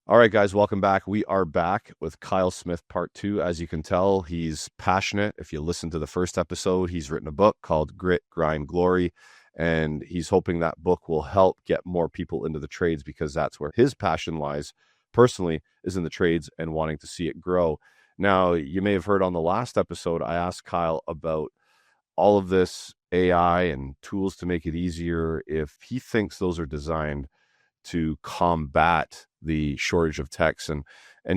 All right, guys, welcome back. We are back with Kyle Smith, part 2. As you can tell, he's passionate. If you listen to the first episode, he's written a book called Grit, Grind, Glory, and he's hoping that book will help get more people into the trades because that's where his passion lies personally, is in the trades and wanting to see it grow. Now, you may have heard on the last episode, I asked Kyle about all of this AI and tools to make it easier, if he thinks those are designed to combat the shortage of techs, and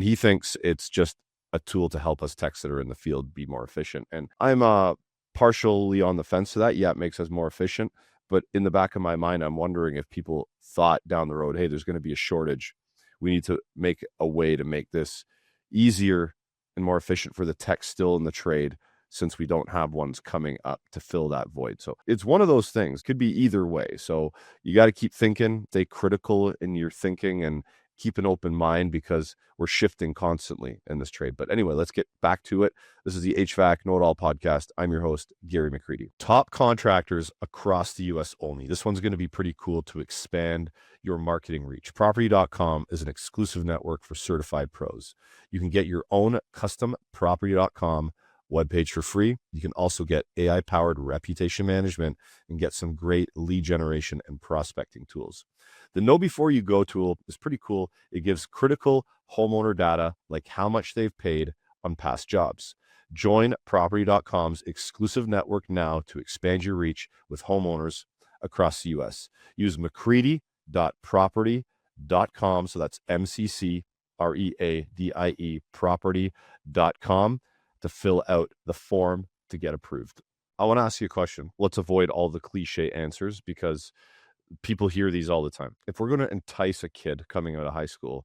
he thinks it's just a tool to help us techs that are in the field be more efficient. And I'm partially on the fence to that. Yeah, it makes us more efficient, but in the back of my mind, I'm wondering if people thought down the road, hey, there's going to be a shortage, we need to make a way to make this easier and more efficient for the techs still in the trade, since we don't have ones coming up to fill that void. So it's one of those things, could be either way. So you got to keep thinking, stay critical in your thinking, and keep an open mind because we're shifting constantly in this trade. But anyway, let's get back to it. This is the HVAC Know It All podcast. I'm your host, Gary McCreadie. Top contractors across the US only. This one's going to be pretty cool to expand your marketing reach. Property.com is an exclusive network for certified pros. You can get your own custom Property.com webpage for free. You can also get AI-powered reputation management and get some great lead generation and prospecting tools. The Know Before You Go tool is pretty cool. It gives critical homeowner data like how much they've paid on past jobs. Join Property.com's exclusive network now to expand your reach with homeowners across the U.S. Use McCreadie.property.com. So that's MCCREADIE property.com to fill out the form to get approved. I want to ask you a question. Let's avoid all the cliche answers because people hear these all the time. If we're going to entice a kid coming out of high school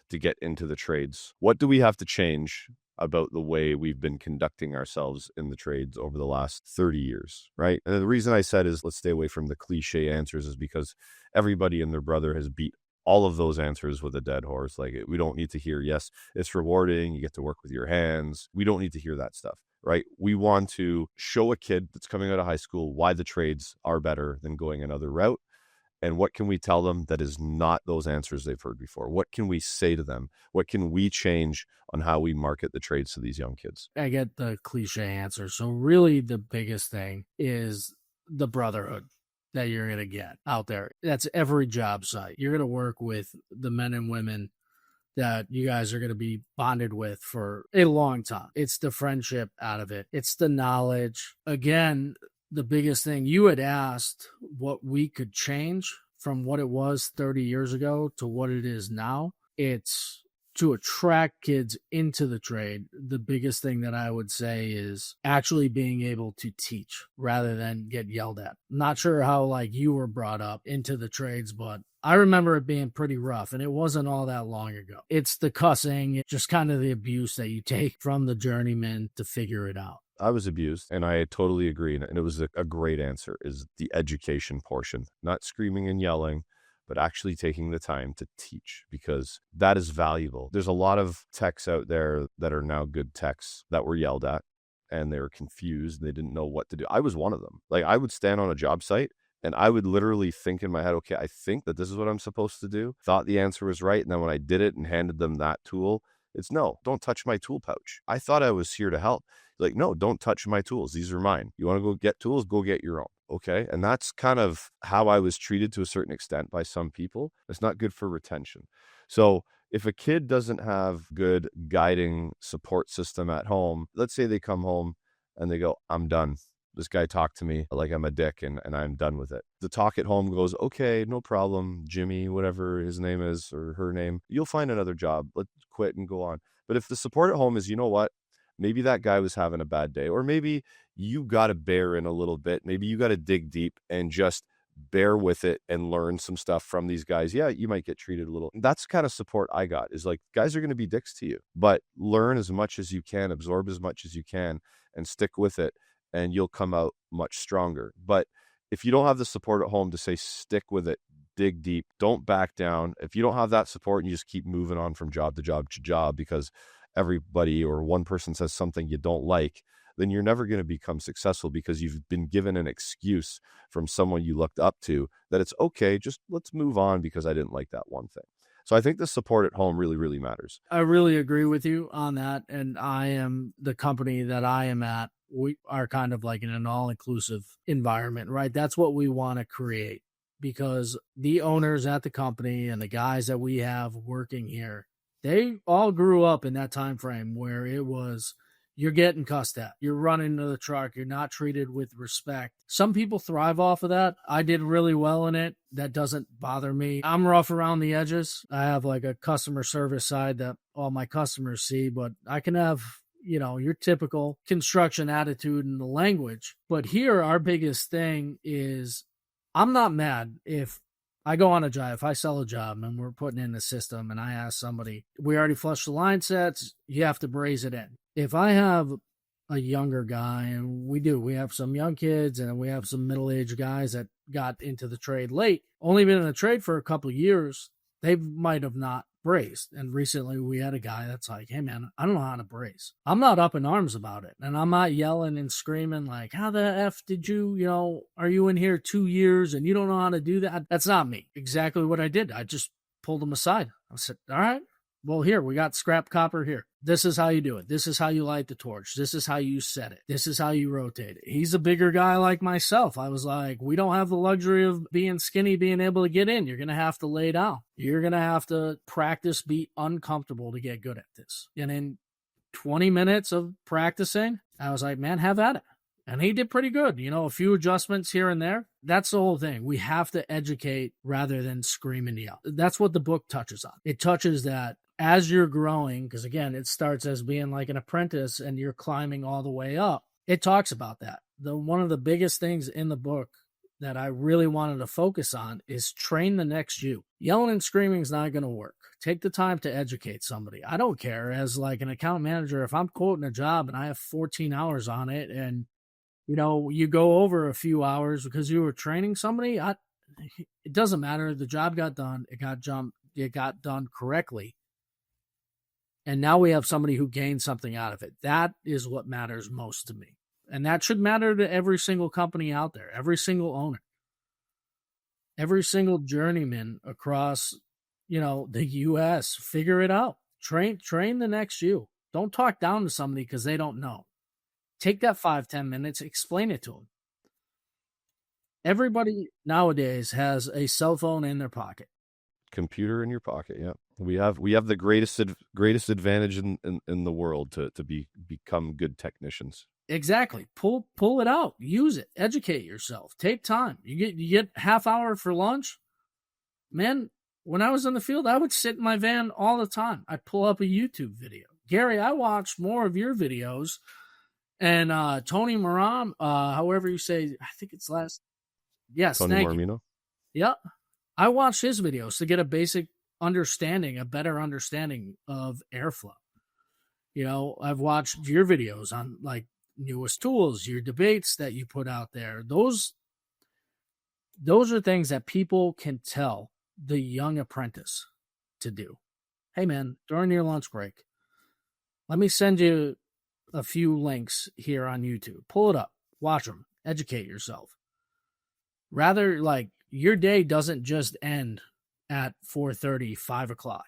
to get into the trades, what do we have to change about the way we've been conducting ourselves in the trades over the last 30 years, right? And the reason I said is let's stay away from the cliche answers is because everybody and their brother has beat all of those answers with a dead horse. Like, we don't need to hear, yes, it's rewarding, you get to work with your hands. We don't need to hear that stuff, right? We want to show a kid that's coming out of high school why the trades are better than going another route. And what can we tell them that is not those answers they've heard before? What can we say to them? What can we change on how we market the trades to these young kids? I get the cliche answer. So really the biggest thing is the brotherhood that you're going to get out there. That's every job site. You're going to work with the men and women that you guys are going to be bonded with for a long time. It's the friendship out of it. It's the knowledge. Again, the biggest thing, you had asked what we could change from what it was 30 years ago to what it is now. It's to attract kids into the trade. The biggest thing that I would say is actually being able to teach rather than get yelled at. Not sure how like you were brought up into the trades, but I remember it being pretty rough, and it wasn't all that long ago. It's the cussing, just kind of the abuse that you take from the journeyman to figure it out. I was abused, and I totally agree. And it was a great answer, is the education portion, not screaming and yelling, but actually taking the time to teach, because that is valuable. There's a lot of techs out there that are now good techs that were yelled at, and they were confused. They didn't know what to do. I was one of them. Like, I would stand on a job site and I would literally think in my head, okay, I think that this is what I'm supposed to do. Thought the answer was right. And then when I did it and handed them that tool, it's no, don't touch my tool pouch. I thought I was here to help. Like, no, don't touch my tools. These are mine. You want to go get tools? Go get your own. Okay. And that's kind of how I was treated to a certain extent by some people. It's not good for retention. So if a kid doesn't have good guiding support system at home, let's say they come home and they go, I'm done. This guy talked to me like I'm a dick and I'm done with it. The talk at home goes, okay, no problem, Jimmy, whatever his name is or her name, you'll find another job. Let's quit and go on. But if the support at home is, you know what, maybe that guy was having a bad day, or maybe you got to bear in a little bit. Maybe you got to dig deep and just bear with it and learn some stuff from these guys. Yeah, you might get treated a little. That's the kind of support I got, is like, guys are going to be dicks to you, but learn as much as you can, absorb as much as you can, and stick with it, and you'll come out much stronger. But if you don't have the support at home to say, stick with it, dig deep, don't back down. If you don't have that support and you just keep moving on from job to job to job because everybody or one person says something you don't like, then you're never going to become successful, because you've been given an excuse from someone you looked up to that it's okay, just let's move on because I didn't like that one thing. So I think the support at home really, really matters. I really agree with you on that. And I am the company that I am at. We are kind of like in an all-inclusive environment, right? That's what we want to create, because the owners at the company and the guys that we have working here, they all grew up in that time frame where it was, you're getting cussed at, you're running to the truck, you're not treated with respect. Some people thrive off of that. I did really well in it. That doesn't bother me. I'm rough around the edges. I have like a customer service side that all my customers see, but I can have, your typical construction attitude and the language. But here, our biggest thing is, I'm not mad if I go on a job, if I sell a job and we're putting in the system and I ask somebody, we already flushed the line sets, you have to braze it in. If I have a younger guy, and we have some young kids and we have some middle-aged guys that got into the trade late, only been in the trade for a couple of years, they might have not brazed. And recently we had a guy that's like, hey man, I don't know how to braze. I'm not up in arms about it. And I'm not yelling and screaming like, how the F did you, are you in here 2 years and you don't know how to do that? That's not me. Exactly what I did. I just pulled him aside. I said, all right, well, here, we got scrap copper here. This is how you do it. This is how you light the torch. This is how you set it. This is how you rotate it. He's a bigger guy like myself. I was like, we don't have the luxury of being skinny, being able to get in. You're going to have to lay down. You're going to have to practice, be uncomfortable to get good at this. And in 20 minutes of practicing, I was like, man, have at it. And he did pretty good. A few adjustments here and there. That's the whole thing. We have to educate rather than scream and yell. That's what the book touches on. It touches that as you're growing, because again, it starts as being like an apprentice and you're climbing all the way up. It talks about that. One of the biggest things in the book that I really wanted to focus on is train the next you. Yelling and screaming is not going to work. Take the time to educate somebody. I don't care. As like an account manager, if I'm quoting a job and I have 14 hours on it and you go over a few hours because you were training somebody, it doesn't matter. The job got done. It got done correctly. And now we have somebody who gained something out of it. That is what matters most to me. And that should matter to every single company out there, every single owner, every single journeyman across, the U.S. Figure it out. Train the next you. Don't talk down to somebody because they don't know. Take that 5-10 minutes, explain it to them. Everybody nowadays has a cell phone in their pocket. Computer in your pocket. Yeah, we have the greatest advantage in the world to become good technicians. Exactly. Pull it out. Use it. Educate yourself. Take time. You get half hour for lunch. Man, when I was in the field, I would sit in my van all the time. I'd pull up a YouTube video. Gary, I watched more of your videos, and Tony Moran, however you say, I think it's last. Yes, Tony Mormino. Yeah. I watched his videos to get a basic understanding, a better understanding of airflow. I've watched your videos on like newest tools, your debates that you put out there. Those are things that people can tell the young apprentice to do. Hey man, during your lunch break, let me send you a few links here on YouTube. Pull it up, watch them, educate yourself. Rather, like, your day doesn't just end at 4:30, 5 o'clock.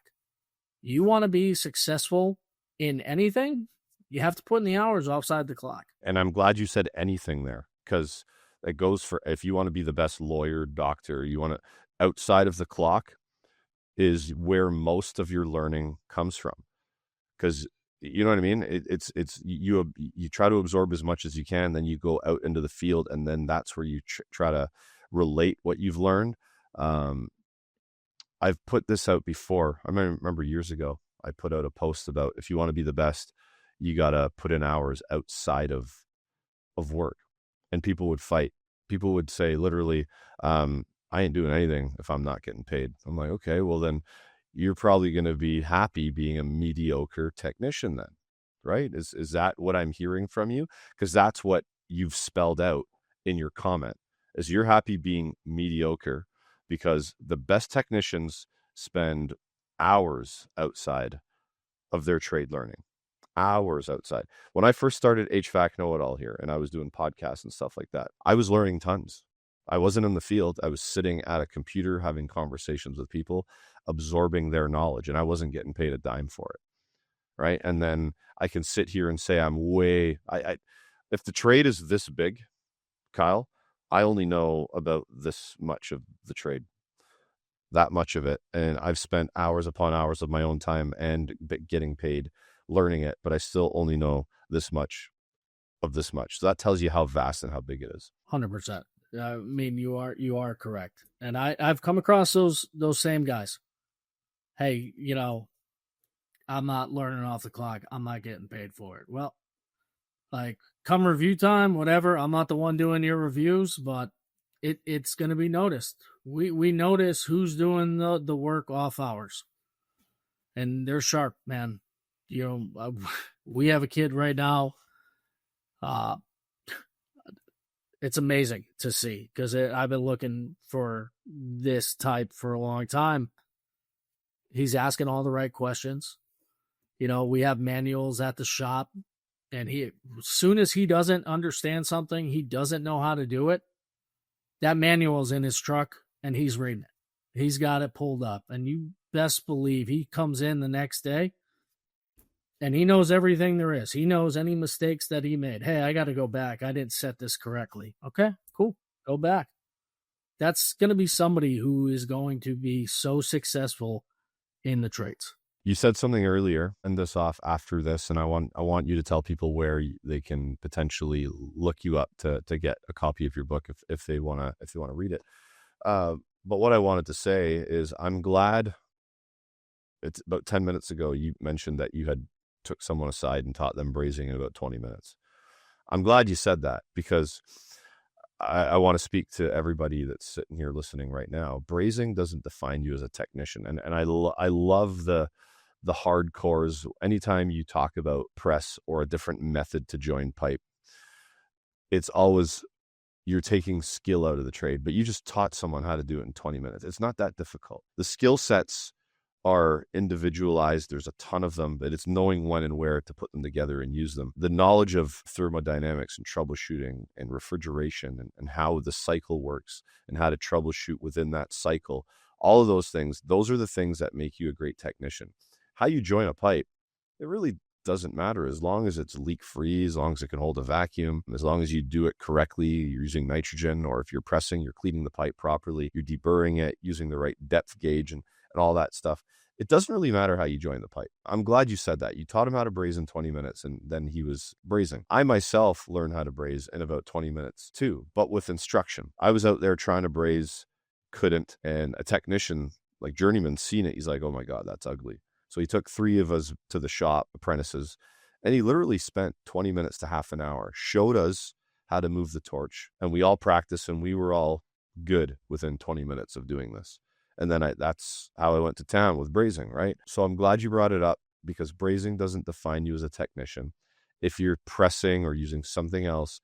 You want to be successful in anything, you have to put in the hours outside the clock. And I'm glad you said anything there, because it goes for, if you want to be the best lawyer, doctor, you want to, outside of the clock is where most of your learning comes from. Because you know what I mean? It's you try to absorb as much as you can, then you go out into the field, and then that's where you try to relate what you've learned. I've put this out before. I remember years ago, I put out a post about, if you want to be the best, you got to put in hours outside of work. And people would fight. People would say literally, I ain't doing anything if I'm not getting paid. I'm like, okay, well then you're probably going to be happy being a mediocre technician then, right? Is that what I'm hearing from you? Because that's what you've spelled out in your comment, is you're happy being mediocre, because the best technicians spend hours outside of their trade learning. Hours outside. When I first started HVAC Know-It-All here, and I was doing podcasts and stuff like that, I was learning tons. I wasn't in the field. I was sitting at a computer having conversations with people, absorbing their knowledge, and I wasn't getting paid a dime for it. Right. And then I can sit here and say if the trade is this big, Kyle, I only know about this much of the trade, that much of it. And I've spent hours upon hours of my own time and getting paid learning it, but I still only know this much of this much. So that tells you how vast and how big it is. 100%. I mean, you are correct. And I've come across those same guys. Hey, I'm not learning off the clock. I'm not getting paid for it. Well, like, come review time, whatever. I'm not the one doing your reviews, but it's going to be noticed. We notice who's doing the work off hours, and they're sharp, man. We have a kid right now. It's amazing to see, because I've been looking for this type for a long time. He's asking all the right questions. We have manuals at the shop, and as soon as he doesn't understand something, he doesn't know how to do it, that manual's in his truck and he's reading it. He's got it pulled up, and you best believe he comes in the next day and he knows everything there is. He knows any mistakes that he made. Hey, I got to go back. I didn't set this correctly. Okay, cool. Go back. That's going to be somebody who is going to be so successful in the trades. You said something earlier, and this off after this, and I want you to tell people where they can potentially look you up to get a copy of your book if they want to read it. But what I wanted to say is, I'm glad. It's about 10 minutes ago you mentioned that you had took someone aside and taught them brazing in about 20 minutes. I'm glad you said that, because I want to speak to everybody that's sitting here listening right now. Brazing doesn't define you as a technician, and I love the hardcores. Anytime you talk about press or a different method to join pipe, it's always you're taking skill out of the trade, but you just taught someone how to do it in 20 minutes. It's not that difficult. The skill sets are individualized. There's a ton of them, but it's knowing when and where to put them together and use them. The knowledge of thermodynamics and troubleshooting and refrigeration and how the cycle works and how to troubleshoot within that cycle, all of those things, those are the things that make you a great technician. How you join a pipe, it really doesn't matter, as long as it's leak free, as long as it can hold a vacuum, as long as you do it correctly, you're using nitrogen, or if you're pressing, you're cleaning the pipe properly, you're deburring it, using the right depth gauge and all that stuff. It doesn't really matter how you join the pipe. I'm glad you said that. You taught him how to braze in 20 minutes, and then he was brazing. I myself learned how to braze in about 20 minutes too, but with instruction. I was out there trying to braze, couldn't, and a technician, like journeyman, seen it. He's like, oh my God, that's ugly. So he took 3 of us to the shop, apprentices, and he literally spent 20 minutes to half an hour, showed us how to move the torch, and we all practiced, and we were all good within 20 minutes of doing this. And then that's how I went to town with brazing, right? So I'm glad you brought it up, because brazing doesn't define you as a technician. If you're pressing or using something else,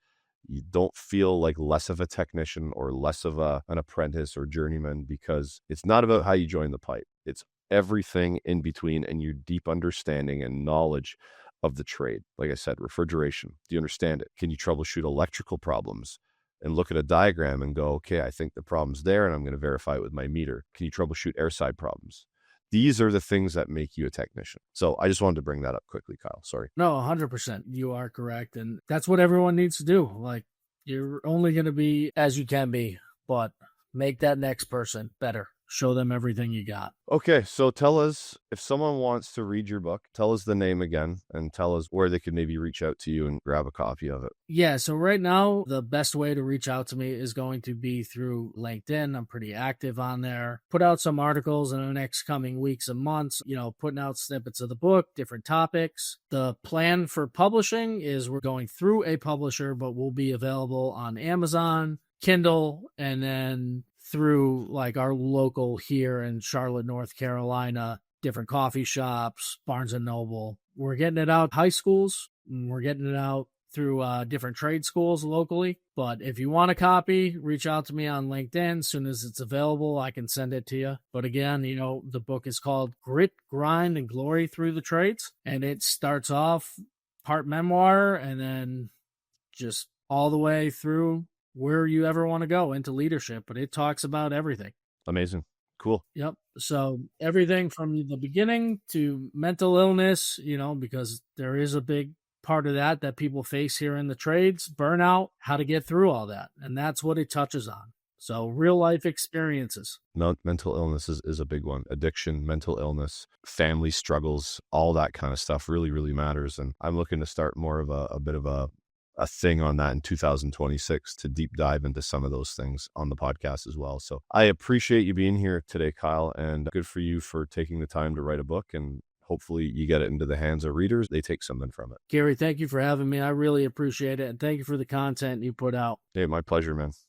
you don't feel like less of a technician or less of an apprentice or journeyman, because it's not about how you join the pipe. It's everything in between, and your deep understanding and knowledge of the trade. Like I said, refrigeration. Do you understand it? Can you troubleshoot electrical problems and look at a diagram and go, okay, I think the problem's there, and I'm going to verify it with my meter? Can you troubleshoot air side problems? These are the things that make you a technician. So I just wanted to bring that up quickly, Kyle. Sorry. No, 100%. You are correct. And that's what everyone needs to do. Like, you're only going to be as you can be, but make that next person better. Show them everything you got. Okay, so tell us, if someone wants to read your book, tell us the name again, and tell us where they could maybe reach out to you and grab a copy of it. Yeah, so right now, the best way to reach out to me is going to be through LinkedIn. I'm pretty active on there. Put out some articles in the next coming weeks and months, putting out snippets of the book, different topics. The plan for publishing is we're going through a publisher, but we'll be available on Amazon, Kindle, and then through like our local here in Charlotte, North Carolina, different coffee shops, Barnes and Noble. We're getting it out high schools. We're getting it out through different trade schools locally. But if you want a copy, reach out to me on LinkedIn. As soon as it's available, I can send it to you. But again, the book is called Grit, Grind, and Glory Through the Trades. And it starts off part memoir and then just all the way through where you ever want to go into leadership, but it talks about everything. Amazing. Cool. Yep. So everything from the beginning to mental illness, because there is a big part of that people face here in the trades, burnout, how to get through all that. And that's what it touches on. So real life experiences. Mental illness is a big one. Addiction, mental illness, family struggles, all that kind of stuff really, really matters. And I'm looking to start more of a bit of a thing on that in 2026 to deep dive into some of those things on the podcast as well. So I appreciate you being here today, Kyle, and good for you for taking the time to write a book, and hopefully you get it into the hands of readers. They take something from it. Gary, thank you for having me. I really appreciate it. And thank you for the content you put out. Hey, my pleasure, man.